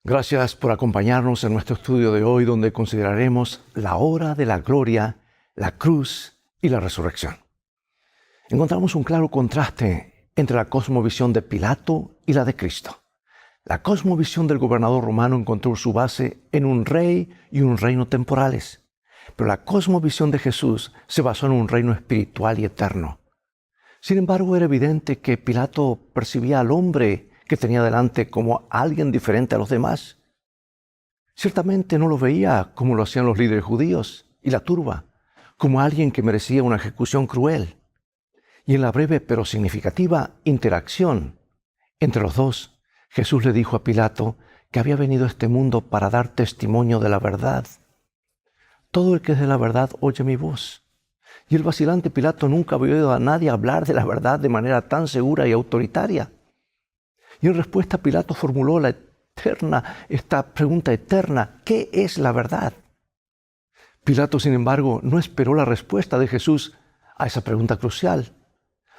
Gracias por acompañarnos en nuestro estudio de hoy, donde consideraremos la hora de la gloria, la cruz y la resurrección. Encontramos un claro contraste entre la cosmovisión de Pilato y la de Cristo. La cosmovisión del gobernador romano encontró su base en un rey y un reino temporales, pero la cosmovisión de Jesús se basó en un reino espiritual y eterno. Sin embargo, era evidente que Pilato percibía al hombre que tenía delante como alguien diferente a los demás. Ciertamente no lo veía como lo hacían los líderes judíos y la turba, como alguien que merecía una ejecución cruel. Y en la breve pero significativa interacción entre los dos, Jesús le dijo a Pilato que había venido a este mundo para dar testimonio de la verdad. Todo el que es de la verdad oye mi voz. Y el vacilante Pilato nunca había oído a nadie hablar de la verdad de manera tan segura y autoritaria. Y en respuesta Pilato formuló esta pregunta eterna: ¿qué es la verdad? Pilato, sin embargo, no esperó la respuesta de Jesús a esa pregunta crucial.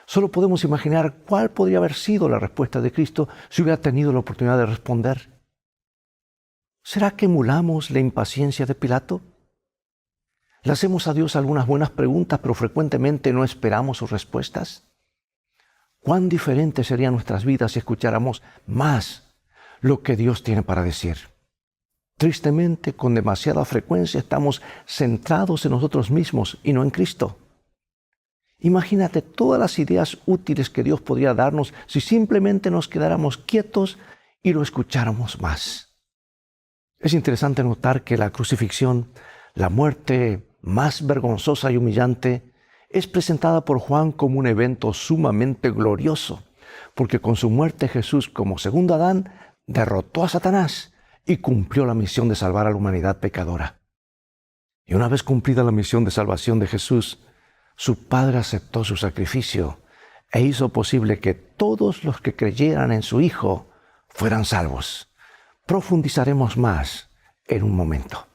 Solo podemos imaginar cuál podría haber sido la respuesta de Cristo si hubiera tenido la oportunidad de responder. ¿Será que emulamos la impaciencia de Pilato? Le hacemos a Dios algunas buenas preguntas, pero frecuentemente no esperamos sus respuestas. ¿Cuán diferentes serían nuestras vidas si escucháramos más lo que Dios tiene para decir? Tristemente, con demasiada frecuencia estamos centrados en nosotros mismos y no en Cristo. Imagínate todas las ideas útiles que Dios podría darnos si simplemente nos quedáramos quietos y lo escucháramos más. Es interesante notar que la crucifixión, la muerte más vergonzosa y humillante, es presentada por Juan como un evento sumamente glorioso, porque con su muerte Jesús, como segundo Adán, derrotó a Satanás y cumplió la misión de salvar a la humanidad pecadora. Y una vez cumplida la misión de salvación de Jesús, su Padre aceptó su sacrificio e hizo posible que todos los que creyeran en su Hijo fueran salvos. Profundizaremos más en un momento.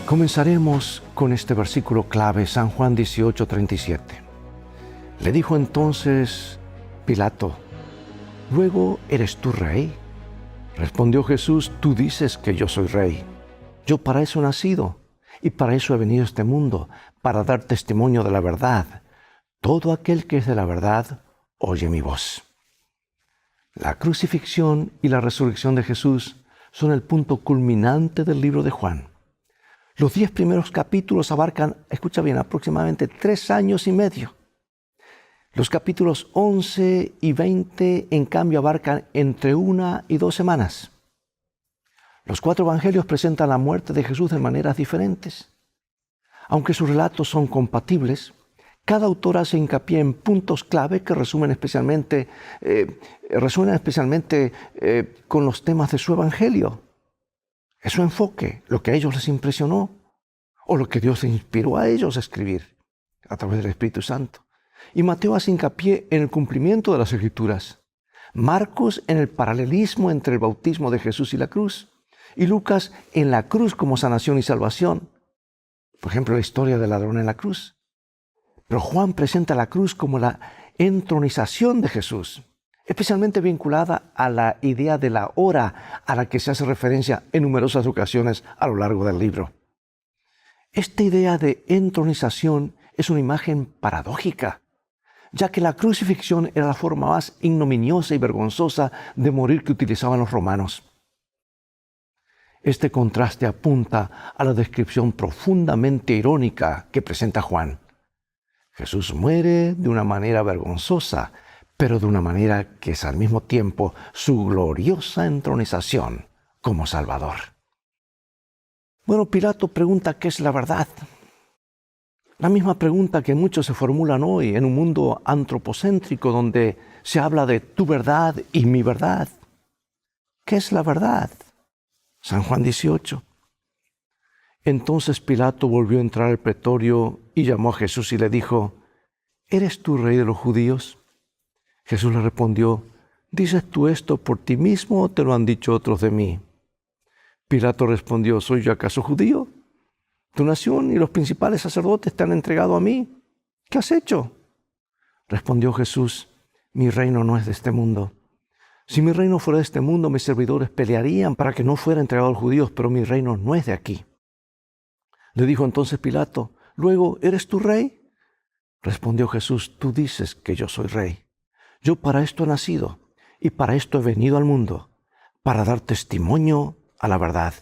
Comenzaremos con este versículo clave, San Juan 18:37. Le dijo entonces Pilato: ¿luego eres tú rey? Respondió Jesús: tú dices que yo soy rey. Yo para eso he nacido y para eso he venido a este mundo, para dar testimonio de la verdad. Todo aquel que es de la verdad oye mi voz. La crucifixión y la resurrección de Jesús son el punto culminante del libro de Juan. Los 10 primeros capítulos abarcan, escucha bien, aproximadamente 3 años y medio. Los capítulos 11 y 20, en cambio, abarcan entre 1 y 2 semanas. Los 4 evangelios presentan la muerte de Jesús de maneras diferentes. Aunque sus relatos son compatibles, cada autor hace hincapié en puntos clave que resuenan especialmente con los temas de su evangelio. Es su enfoque, lo que a ellos les impresionó, o lo que Dios les inspiró a ellos a escribir a través del Espíritu Santo. Y Mateo hace hincapié en el cumplimiento de las Escrituras. Marcos en el paralelismo entre el bautismo de Jesús y la cruz. Y Lucas en la cruz como sanación y salvación. Por ejemplo, la historia del ladrón en la cruz. Pero Juan presenta la cruz como la entronización de Jesús, especialmente vinculada a la idea de la hora a la que se hace referencia en numerosas ocasiones a lo largo del libro. Esta idea de entronización es una imagen paradójica, ya que la crucifixión era la forma más ignominiosa y vergonzosa de morir que utilizaban los romanos. Este contraste apunta a la descripción profundamente irónica que presenta Juan. Jesús muere de una manera vergonzosa, pero de una manera que es al mismo tiempo su gloriosa entronización como Salvador. Bueno, Pilato pregunta ¿qué es la verdad? La misma pregunta que muchos se formulan hoy en un mundo antropocéntrico donde se habla de tu verdad y mi verdad. ¿Qué es la verdad? San Juan 18. Entonces Pilato volvió a entrar al pretorio y llamó a Jesús y le dijo: ¿eres tú rey de los judíos? Jesús le respondió: ¿dices tú esto por ti mismo o te lo han dicho otros de mí? Pilato respondió, ¿soy yo acaso judío? Tu nación y los principales sacerdotes te han entregado a mí. ¿Qué has hecho? Respondió Jesús, mi reino no es de este mundo. Si mi reino fuera de este mundo, mis servidores pelearían para que no fuera entregado a los judíos, pero mi reino no es de aquí. Le dijo entonces Pilato, luego, ¿eres tú rey? Respondió Jesús, tú dices que yo soy rey. Yo para esto he nacido y para esto he venido al mundo, para dar testimonio a la verdad.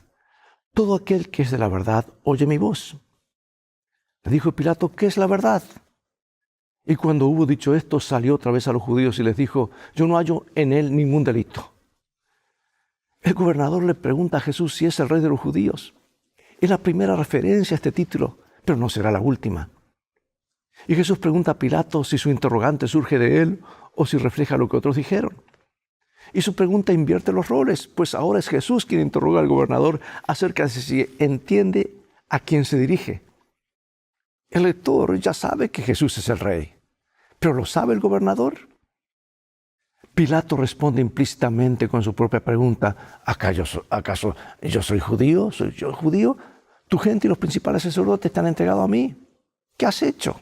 Todo aquel que es de la verdad oye mi voz. Le dijo Pilato, ¿qué es la verdad? Y cuando hubo dicho esto, salió otra vez a los judíos y les dijo, yo no hallo en él ningún delito. El gobernador le pregunta a Jesús si es el rey de los judíos. Es la primera referencia a este título, pero no será la última. Y Jesús pregunta a Pilato si su interrogante surge de él o si refleja lo que otros dijeron. Y su pregunta invierte los roles, pues ahora es Jesús quien interroga al gobernador acerca de si entiende a quién se dirige. El lector ya sabe que Jesús es el rey, pero ¿lo sabe el gobernador? Pilato responde implícitamente con su propia pregunta, ¿acaso yo soy judío? ¿Soy yo judío? Tu gente y los principales sacerdotes te han entregado a mí. ¿Qué has hecho?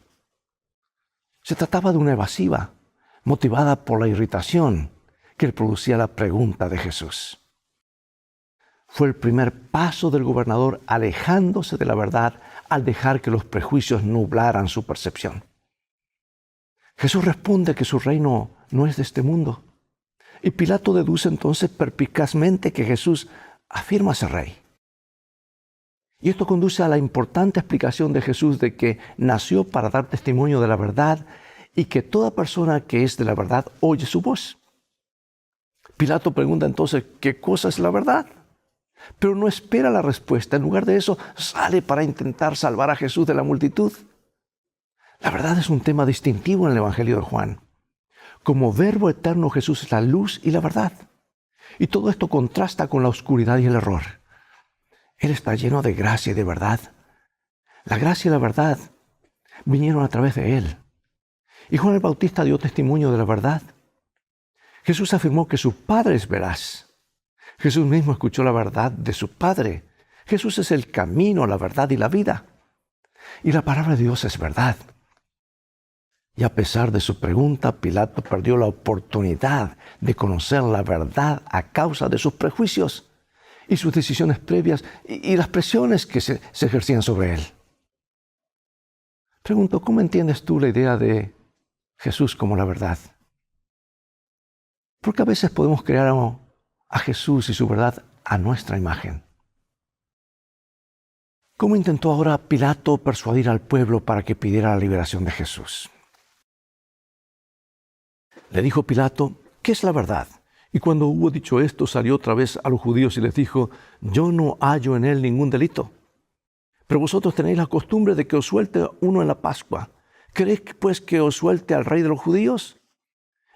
Se trataba de una evasiva, motivada por la irritación que le producía la pregunta de Jesús. Fue el primer paso del gobernador alejándose de la verdad al dejar que los prejuicios nublaran su percepción. Jesús responde que su reino no es de este mundo. Y Pilato deduce entonces perspicazmente que Jesús afirma ser rey. Y esto conduce a la importante explicación de Jesús de que nació para dar testimonio de la verdad y que toda persona que es de la verdad oye su voz. Pilato pregunta entonces, ¿qué cosa es la verdad? Pero no espera la respuesta. En lugar de eso, sale para intentar salvar a Jesús de la multitud. La verdad es un tema distintivo en el Evangelio de Juan. Como verbo eterno, Jesús es la luz y la verdad. Y todo esto contrasta con la oscuridad y el error. Él está lleno de gracia y de verdad. La gracia y la verdad vinieron a través de Él. Y Juan el Bautista dio testimonio de la verdad. Jesús afirmó que su Padre es veraz. Jesús mismo escuchó la verdad de su Padre. Jesús es el camino, la verdad y la vida. Y la palabra de Dios es verdad. Y a pesar de su pregunta, Pilato perdió la oportunidad de conocer la verdad a causa de sus prejuicios y sus decisiones previas y las presiones que se ejercían sobre él. Pregunto, ¿cómo entiendes tú la idea de Jesús como la verdad? Porque a veces podemos crear a Jesús y su verdad a nuestra imagen. ¿Cómo intentó ahora Pilato persuadir al pueblo para que pidiera la liberación de Jesús? Le dijo Pilato, ¿qué es la verdad? Y cuando hubo dicho esto, salió otra vez a los judíos y les dijo, yo no hallo en él ningún delito. Pero vosotros tenéis la costumbre de que os suelte uno en la Pascua. ¿Queréis pues que os suelte al rey de los judíos?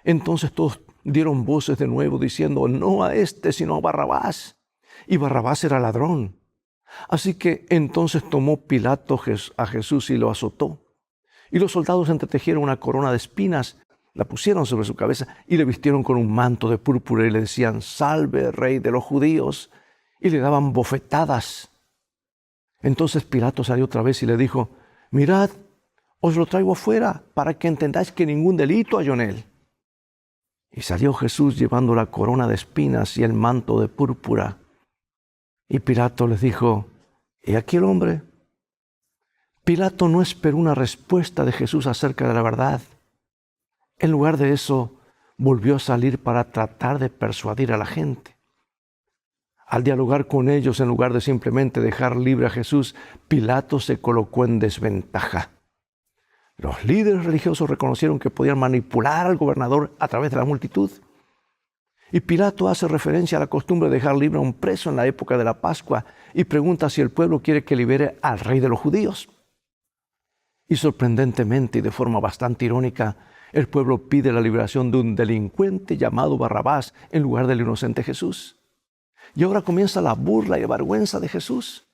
Entonces todos dieron voces de nuevo diciendo, no a este, sino a Barrabás. Y Barrabás era ladrón. Así que entonces tomó Pilato a Jesús y lo azotó. Y los soldados entretejieron una corona de espinas, la pusieron sobre su cabeza y le vistieron con un manto de púrpura y le decían, salve, rey de los judíos. Y le daban bofetadas. Entonces Pilato salió otra vez y le dijo, mirad, os lo traigo afuera para que entendáis que ningún delito hay en él. Y salió Jesús llevando la corona de espinas y el manto de púrpura. Y Pilato les dijo, ¿he aquí el hombre? Pilato no esperó una respuesta de Jesús acerca de la verdad. En lugar de eso, volvió a salir para tratar de persuadir a la gente. Al dialogar con ellos, en lugar de simplemente dejar libre a Jesús, Pilato se colocó en desventaja. Los líderes religiosos reconocieron que podían manipular al gobernador a través de la multitud. Y Pilato hace referencia a la costumbre de dejar libre a un preso en la época de la Pascua y pregunta si el pueblo quiere que libere al rey de los judíos. Y sorprendentemente y de forma bastante irónica, el pueblo pide la liberación de un delincuente llamado Barrabás en lugar del inocente Jesús. Y ahora comienza la burla y la vergüenza de Jesús.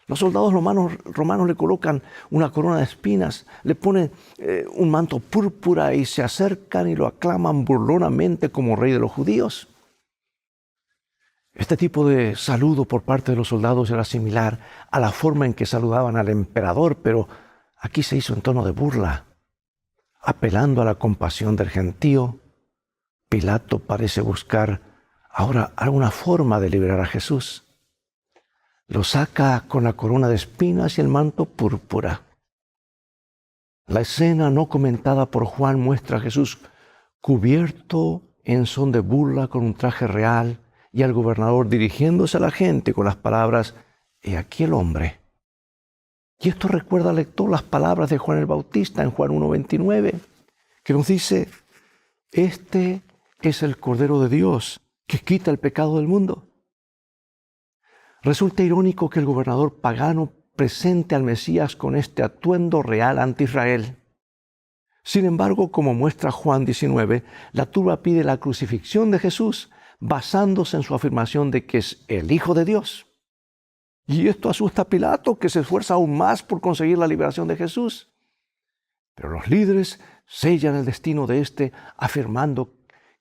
Los soldados romanos le colocan una corona de espinas, le ponen un manto púrpura y se acercan y lo aclaman burlonamente como rey de los judíos. Este tipo de saludo por parte de los soldados era similar a la forma en que saludaban al emperador, pero aquí se hizo en tono de burla. Apelando a la compasión del gentío, Pilato parece buscar ahora alguna forma de liberar a Jesús. Lo saca con la corona de espinas y el manto púrpura. La escena no comentada por Juan muestra a Jesús cubierto en son de burla con un traje real y al gobernador dirigiéndose a la gente con las palabras: «He aquí el hombre». Y esto recuerda al lector las palabras de Juan el Bautista en Juan 1:29, que nos dice: «Este es el Cordero de Dios que quita el pecado del mundo». Resulta irónico que el gobernador pagano presente al Mesías con este atuendo real ante Israel. Sin embargo, como muestra Juan 19, la turba pide la crucifixión de Jesús basándose en su afirmación de que es el Hijo de Dios. Y esto asusta a Pilato, que se esfuerza aún más por conseguir la liberación de Jesús. Pero los líderes sellan el destino de este afirmando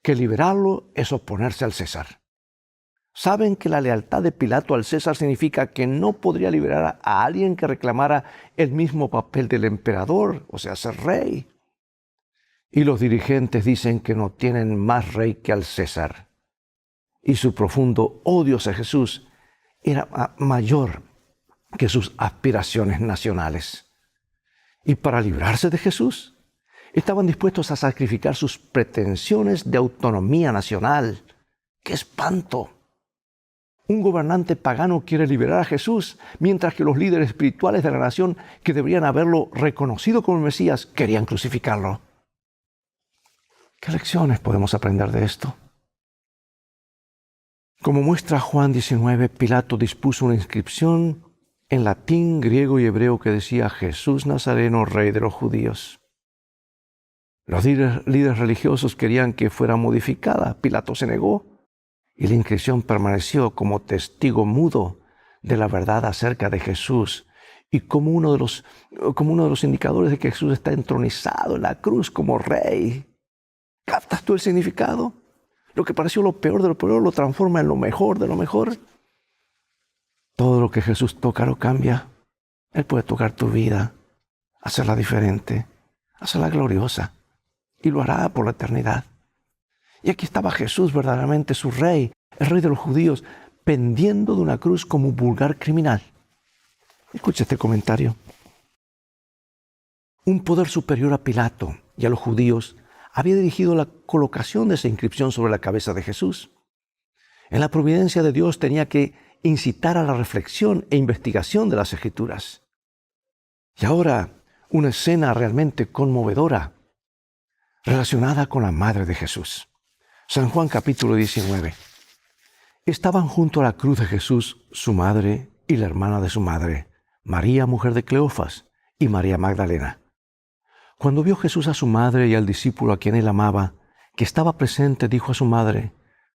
que liberarlo es oponerse al César. Saben que la lealtad de Pilato al César significa que no podría liberar a alguien que reclamara el mismo papel del emperador, o sea, ser rey. Y los dirigentes dicen que no tienen más rey que al César. Y su profundo odio hacia Jesús era mayor que sus aspiraciones nacionales. Y para librarse de Jesús, estaban dispuestos a sacrificar sus pretensiones de autonomía nacional. ¡Qué espanto! Un gobernante pagano quiere liberar a Jesús, mientras que los líderes espirituales de la nación, que deberían haberlo reconocido como el Mesías, querían crucificarlo. ¿Qué lecciones podemos aprender de esto? Como muestra Juan 19, Pilato dispuso una inscripción en latín, griego y hebreo que decía: «Jesús Nazareno, Rey de los Judíos». Los líderes religiosos querían que fuera modificada. Pilato se negó y la inscripción permaneció como testigo mudo de la verdad acerca de Jesús y como uno de los indicadores de que Jesús está entronizado en la cruz como rey. ¿Captas tú el significado? Lo que pareció lo peor de lo peor lo transforma en lo mejor de lo mejor. Todo lo que Jesús toca lo cambia. Él puede tocar tu vida, hacerla diferente, hacerla gloriosa, y lo hará por la eternidad. Y aquí estaba Jesús, verdaderamente su rey, el rey de los judíos, pendiendo de una cruz como un vulgar criminal. Escucha este comentario. Un poder superior a Pilato y a los judíos había dirigido la colocación de esa inscripción sobre la cabeza de Jesús. En la providencia de Dios tenía que incitar a la reflexión e investigación de las Escrituras. Y ahora, una escena realmente conmovedora relacionada con la madre de Jesús. San Juan capítulo 19. Estaban junto a la cruz de Jesús su madre y la hermana de su madre, María, mujer de Cleofas, y María Magdalena. Cuando vio Jesús a su madre y al discípulo a quien él amaba, que estaba presente, dijo a su madre: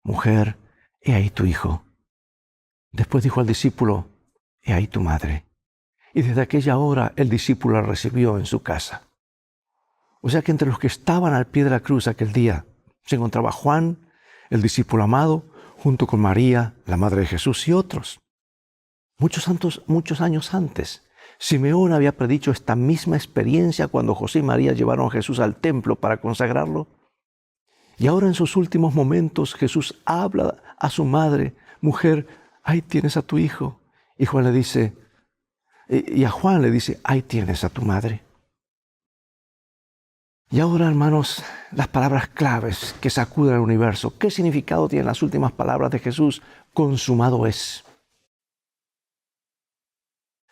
«Mujer, he ahí tu hijo». Después dijo al discípulo: «He ahí tu madre». Y desde aquella hora el discípulo la recibió en su casa. O sea que entre los que estaban al pie de la cruz aquel día se encontraba Juan, el discípulo amado, junto con María, la madre de Jesús, y otros. Muchos años antes, Simeón había predicho esta misma experiencia cuando José y María llevaron a Jesús al templo para consagrarlo. Y ahora en sus últimos momentos Jesús habla a su madre: «Mujer, ahí tienes a tu hijo». Y a Juan le dice: «Ahí tienes a tu madre». Y ahora, hermanos, las palabras claves que sacuden al universo. ¿Qué significado tienen las últimas palabras de Jesús? Consumado es.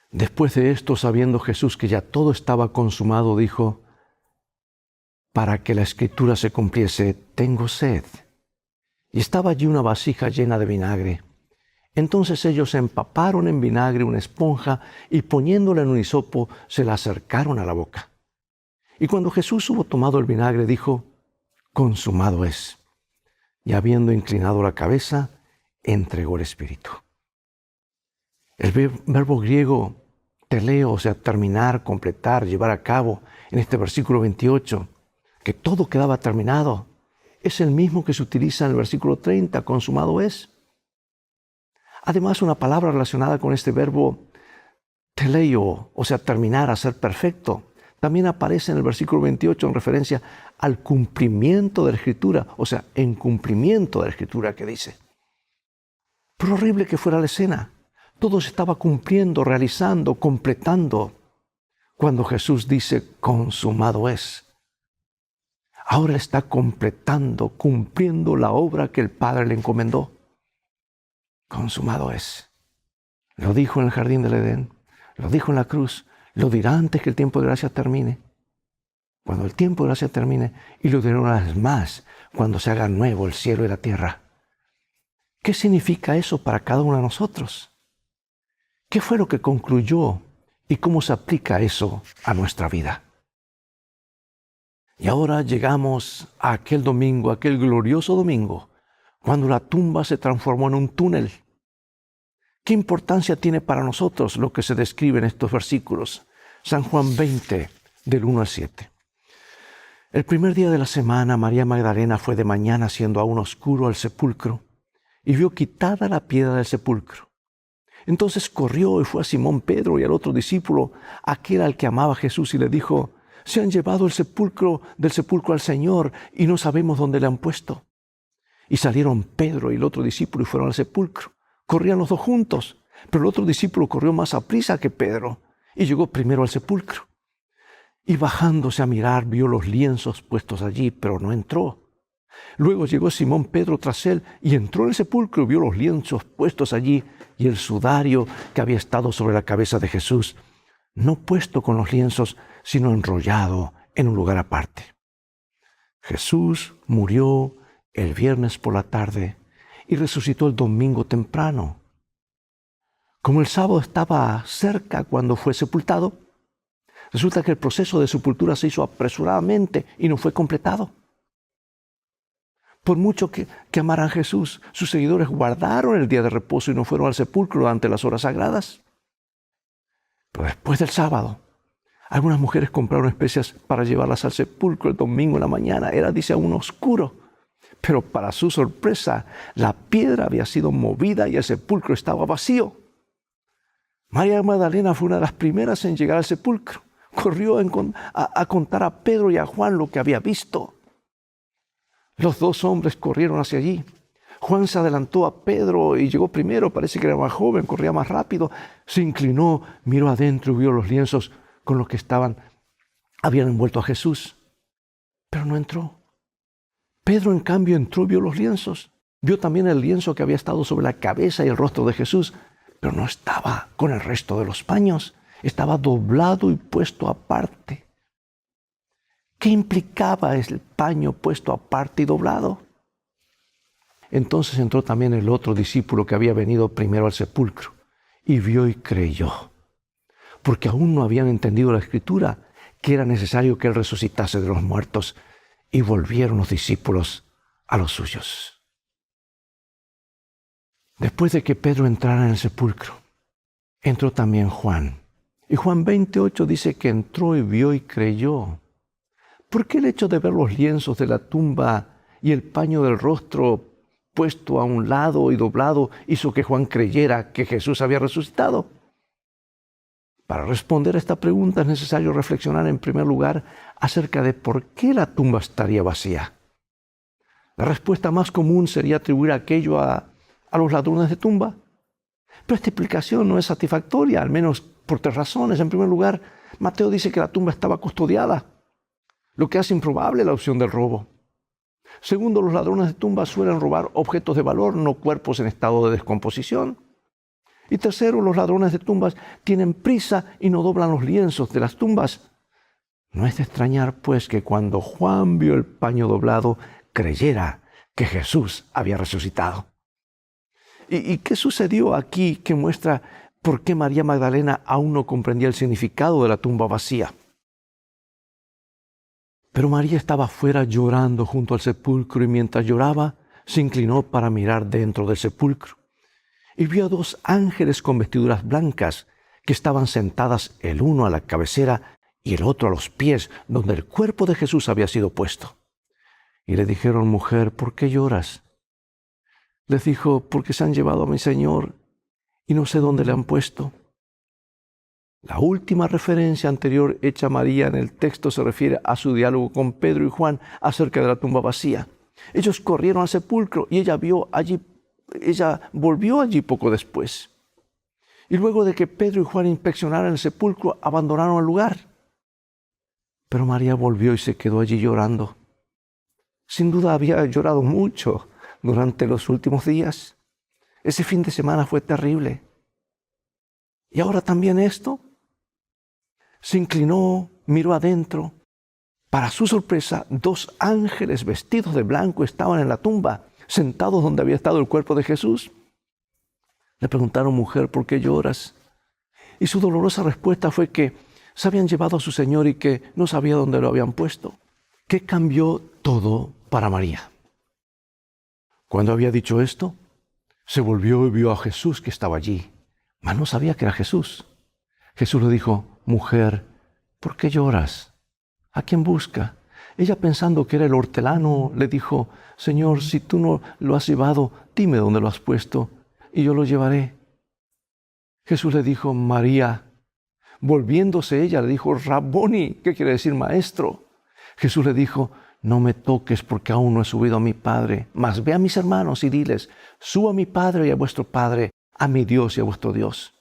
Después de esto, sabiendo Jesús que ya todo estaba consumado, dijo: «Para que la Escritura se cumpliese, tengo sed». Y estaba allí una vasija llena de vinagre. Entonces ellos empaparon en vinagre una esponja y poniéndola en un hisopo, se la acercaron a la boca. Y cuando Jesús hubo tomado el vinagre, dijo: «Consumado es». Y habiendo inclinado la cabeza, entregó el espíritu. El verbo griego teleo, o sea, terminar, completar, llevar a cabo, en este versículo 28, que todo quedaba terminado, es el mismo que se utiliza en el versículo 30, consumado es. Además, una palabra relacionada con este verbo teleio, o sea, terminar, hacer perfecto, también aparece en el versículo 28 en referencia al cumplimiento de la Escritura, o sea, en cumplimiento de la Escritura que dice. Pero horrible que fuera la escena. Todo se estaba cumpliendo, realizando, completando, cuando Jesús dice, consumado es. Ahora está completando, cumpliendo la obra que el Padre le encomendó. Consumado es. Lo dijo en el jardín del Edén, lo dijo en la cruz, lo dirá antes que el tiempo de gracia termine. Cuando el tiempo de gracia termine, y lo dirá una vez más, cuando se haga nuevo el cielo y la tierra. ¿Qué significa eso para cada uno de nosotros? ¿Qué fue lo que concluyó y cómo se aplica eso a nuestra vida? Y ahora llegamos a aquel domingo, aquel glorioso domingo, cuando la tumba se transformó en un túnel. ¿Qué importancia tiene para nosotros lo que se describe en estos versículos? San Juan 20, del 1 al 7. El primer día de la semana, María Magdalena fue de mañana, siendo aún oscuro, al sepulcro, y vio quitada la piedra del sepulcro. Entonces corrió y fue a Simón Pedro y al otro discípulo, aquel al que amaba Jesús, y le dijo, se han llevado del sepulcro al Señor y no sabemos dónde le han puesto. Y salieron Pedro y el otro discípulo y fueron al sepulcro. Corrían los dos juntos, pero el otro discípulo corrió más aprisa que Pedro y llegó primero al sepulcro. Y bajándose a mirar, vio los lienzos puestos allí, pero no entró. Luego llegó Simón Pedro tras él y entró en el sepulcro y vio los lienzos puestos allí y el sudario que había estado sobre la cabeza de Jesús, no puesto con los lienzos, sino enrollado en un lugar aparte. Jesús murió el viernes por la tarde y resucitó el domingo temprano. Como el sábado estaba cerca cuando fue sepultado, resulta que el proceso de sepultura se hizo apresuradamente y no fue completado. Por mucho que amaran a Jesús, sus seguidores guardaron el día de reposo y no fueron al sepulcro durante las horas sagradas. Pero después del sábado, algunas mujeres compraron especias para llevarlas al sepulcro el domingo en la mañana. Era, dice, aún oscuro. Pero para su sorpresa, la piedra había sido movida y el sepulcro estaba vacío. María Magdalena fue una de las primeras en llegar al sepulcro. Corrió a contar a Pedro y a Juan lo que había visto. Los dos hombres corrieron hacia allí. Juan se adelantó a Pedro y llegó primero. Parece que era más joven, corría más rápido. Se inclinó, miró adentro y vio los lienzos con los que habían envuelto a Jesús. Pero no entró. Pedro, en cambio, entró y vio los lienzos. Vio también el lienzo que había estado sobre la cabeza y el rostro de Jesús, pero no estaba con el resto de los paños. Estaba doblado y puesto aparte. ¿Qué implicaba el paño puesto aparte y doblado? Entonces entró también el otro discípulo que había venido primero al sepulcro y vio y creyó, porque aún no habían entendido la Escritura, que era necesario que Él resucitase de los muertos, y volvieron los discípulos a los suyos. Después de que Pedro entrara en el sepulcro, entró también Juan. Y Juan 28 dice que entró y vio y creyó. ¿Por qué el hecho de ver los lienzos de la tumba y el paño del rostro puesto a un lado y doblado hizo que Juan creyera que Jesús había resucitado? Para responder a esta pregunta es necesario reflexionar en primer lugar acerca de por qué la tumba estaría vacía. La respuesta más común sería atribuir aquello a los ladrones de tumba. Pero esta explicación no es satisfactoria, al menos por tres razones. En primer lugar, Mateo dice que la tumba estaba custodiada, lo que hace improbable la opción del robo. Segundo, los ladrones de tumba suelen robar objetos de valor, no cuerpos en estado de descomposición. Y tercero, los ladrones de tumbas tienen prisa y no doblan los lienzos de las tumbas. No es de extrañar, pues, que cuando Juan vio el paño doblado, creyera que Jesús había resucitado. ¿Y qué sucedió aquí que muestra por qué María Magdalena aún no comprendía el significado de la tumba vacía? Pero María estaba afuera llorando junto al sepulcro y mientras lloraba, se inclinó para mirar dentro del sepulcro. y vio a 2 ángeles con vestiduras blancas que estaban sentadas el uno a la cabecera y el otro a los pies, donde el cuerpo de Jesús había sido puesto. Y le dijeron: mujer, ¿por qué lloras? Les dijo: porque se han llevado a mi Señor y no sé dónde le han puesto. La última referencia anterior hecha a María en el texto se refiere a su diálogo con Pedro y Juan acerca de la tumba vacía. Ellos corrieron al sepulcro y ella volvió allí poco después. Y luego de que Pedro y Juan inspeccionaran el sepulcro, abandonaron el lugar. Pero María volvió y se quedó allí llorando. Sin duda había llorado mucho durante los últimos días. Ese fin de semana fue terrible. ¿Y ahora también esto? Se inclinó, miró adentro. Para su sorpresa, 2 ángeles vestidos de blanco estaban en la tumba, sentados donde había estado el cuerpo de Jesús. Le preguntaron: mujer, ¿por qué lloras? Y su dolorosa respuesta fue que se habían llevado a su Señor y que no sabía dónde lo habían puesto. ¿Qué cambió todo para María? Cuando había dicho esto, se volvió y vio a Jesús que estaba allí, mas no sabía que era Jesús. Jesús le dijo: mujer, ¿por qué lloras? ¿A quién busca? Ella, pensando que era el hortelano, le dijo: Señor, si tú no lo has llevado, dime dónde lo has puesto y yo lo llevaré. Jesús le dijo: María. Volviéndose ella, le dijo: Raboni, ¿qué quiere decir maestro? Jesús le dijo: no me toques, porque aún no he subido a mi Padre, mas ve a mis hermanos y diles: subo a mi Padre y a vuestro Padre, a mi Dios y a vuestro Dios.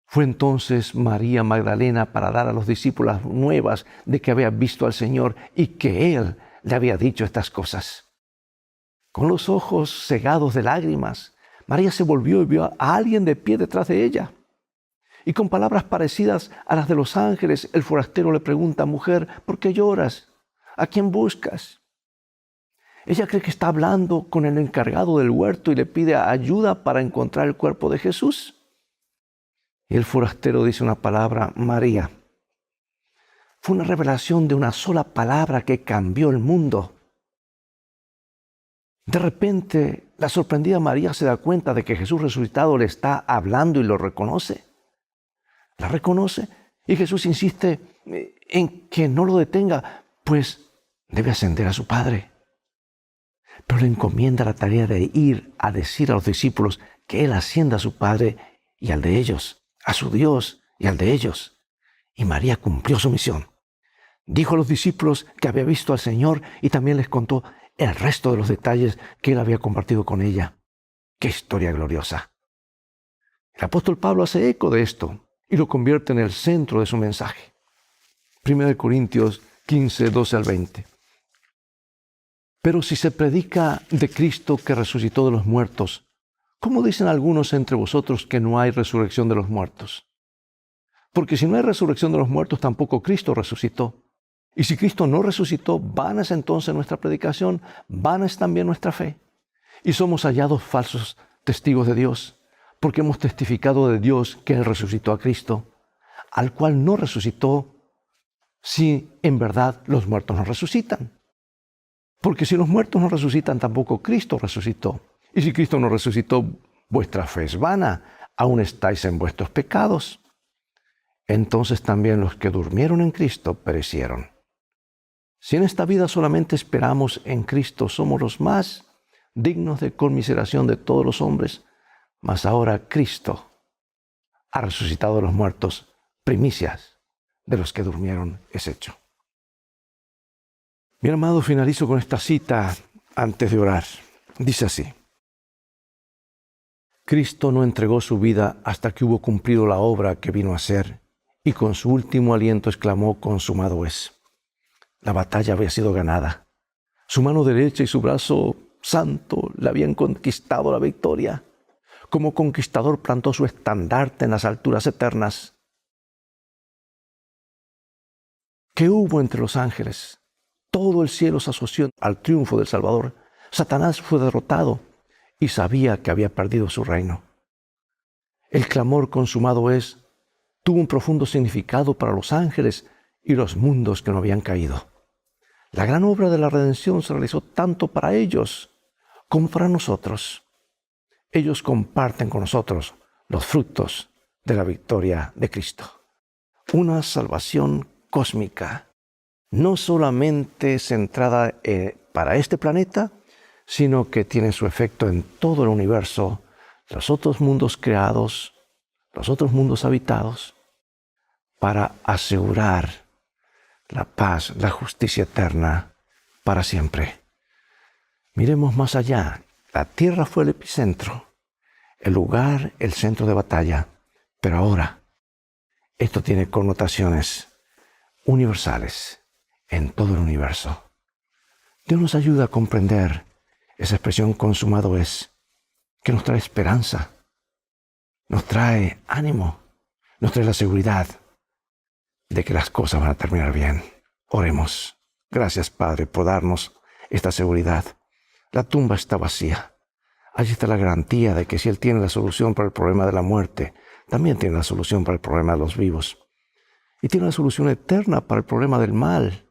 Fue entonces María Magdalena para dar a los discípulos las nuevas de que había visto al Señor y que Él le había dicho estas cosas. Con los ojos cegados de lágrimas, María se volvió y vio a alguien de pie detrás de ella. Y con palabras parecidas a las de los ángeles, el forastero le pregunta: mujer, ¿por qué lloras? ¿A quién buscas? Ella cree que está hablando con el encargado del huerto y le pide ayuda para encontrar el cuerpo de Jesús. Y el forastero dice una palabra: María. Fue una revelación de una sola palabra que cambió el mundo. De repente, la sorprendida María se da cuenta de que Jesús resucitado le está hablando y lo reconoce. La reconoce y Jesús insiste en que no lo detenga, pues debe ascender a su Padre. Pero le encomienda la tarea de ir a decir a los discípulos que Él ascienda a su Padre y al de ellos, a su Dios y al de ellos. Y María cumplió su misión. Dijo a los discípulos que había visto al Señor y también les contó el resto de los detalles que Él había compartido con ella. ¡Qué historia gloriosa! El apóstol Pablo hace eco de esto y lo convierte en el centro de su mensaje. 1 Corintios 15, 12 al 20. Pero si se predica de Cristo que resucitó de los muertos, ¿cómo dicen algunos entre vosotros que no hay resurrección de los muertos? Porque si no hay resurrección de los muertos, tampoco Cristo resucitó. Y si Cristo no resucitó, vana es entonces nuestra predicación, vana es también nuestra fe. Y somos hallados falsos testigos de Dios, porque hemos testificado de Dios que Él resucitó a Cristo, al cual no resucitó, si en verdad los muertos no resucitan. Porque si los muertos no resucitan, tampoco Cristo resucitó. Y si Cristo no resucitó, vuestra fe es vana, aún estáis en vuestros pecados. Entonces también los que durmieron en Cristo perecieron. Si en esta vida solamente esperamos en Cristo, somos los más dignos de conmiseración de todos los hombres, mas ahora Cristo ha resucitado de los muertos, primicias de los que durmieron es hecho. Mi amado, finalizo con esta cita antes de orar. Dice así: Cristo no entregó su vida hasta que hubo cumplido la obra que vino a hacer, y con su último aliento exclamó: consumado es. La batalla había sido ganada. Su mano derecha y su brazo santo le habían conquistado la victoria. Como conquistador plantó su estandarte en las alturas eternas. ¿Qué hubo entre los ángeles? Todo el cielo se asoció al triunfo del Salvador. Satanás fue derrotado y sabía que había perdido su reino. El clamor consumado es tuvo un profundo significado para los ángeles y los mundos que no habían caído. La gran obra de la redención se realizó tanto para ellos como para nosotros. ellos comparten con nosotros los frutos de la victoria de Cristo. Una salvación cósmica, no solamente centrada para este planeta, sino que tiene su efecto en todo el universo, los otros mundos creados, los otros mundos habitados, para asegurar la paz, la justicia eterna para siempre. Miremos más allá. La tierra fue el epicentro, el lugar, el centro de batalla, pero ahora esto tiene connotaciones universales en todo el universo. Dios nos ayuda a comprender esa expresión consumado es, que nos trae esperanza, nos trae ánimo, nos trae la seguridad de que las cosas van a terminar bien. Oremos. Gracias, Padre, por darnos esta seguridad. La tumba está vacía. Allí está la garantía de que si Él tiene la solución para el problema de la muerte, también tiene la solución para el problema de los vivos. Y tiene la solución eterna para el problema del mal.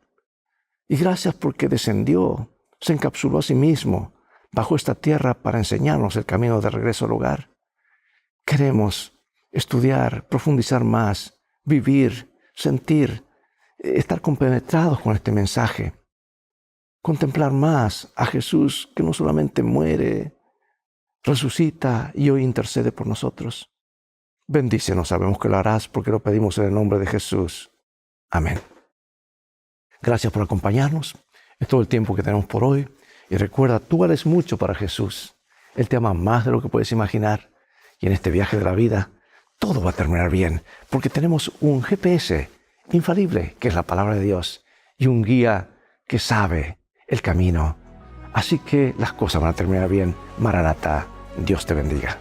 Y gracias porque descendió, se encapsuló a sí mismo, bajó esta tierra para enseñarnos el camino de regreso al hogar. Queremos estudiar, profundizar más, vivir, sentir, estar compenetrados con este mensaje. Contemplar más a Jesús que no solamente muere, resucita y hoy intercede por nosotros. Bendícenos, sabemos que lo harás porque lo pedimos en el nombre de Jesús. Amén. Gracias por acompañarnos. Es todo el tiempo que tenemos por hoy. Y recuerda, tú vales mucho para Jesús. Él te ama más de lo que puedes imaginar. Y en este viaje de la vida, todo va a terminar bien, porque tenemos un GPS infalible, que es la palabra de Dios, y un guía que sabe el camino. Así que las cosas van a terminar bien. Maranatá, Dios te bendiga.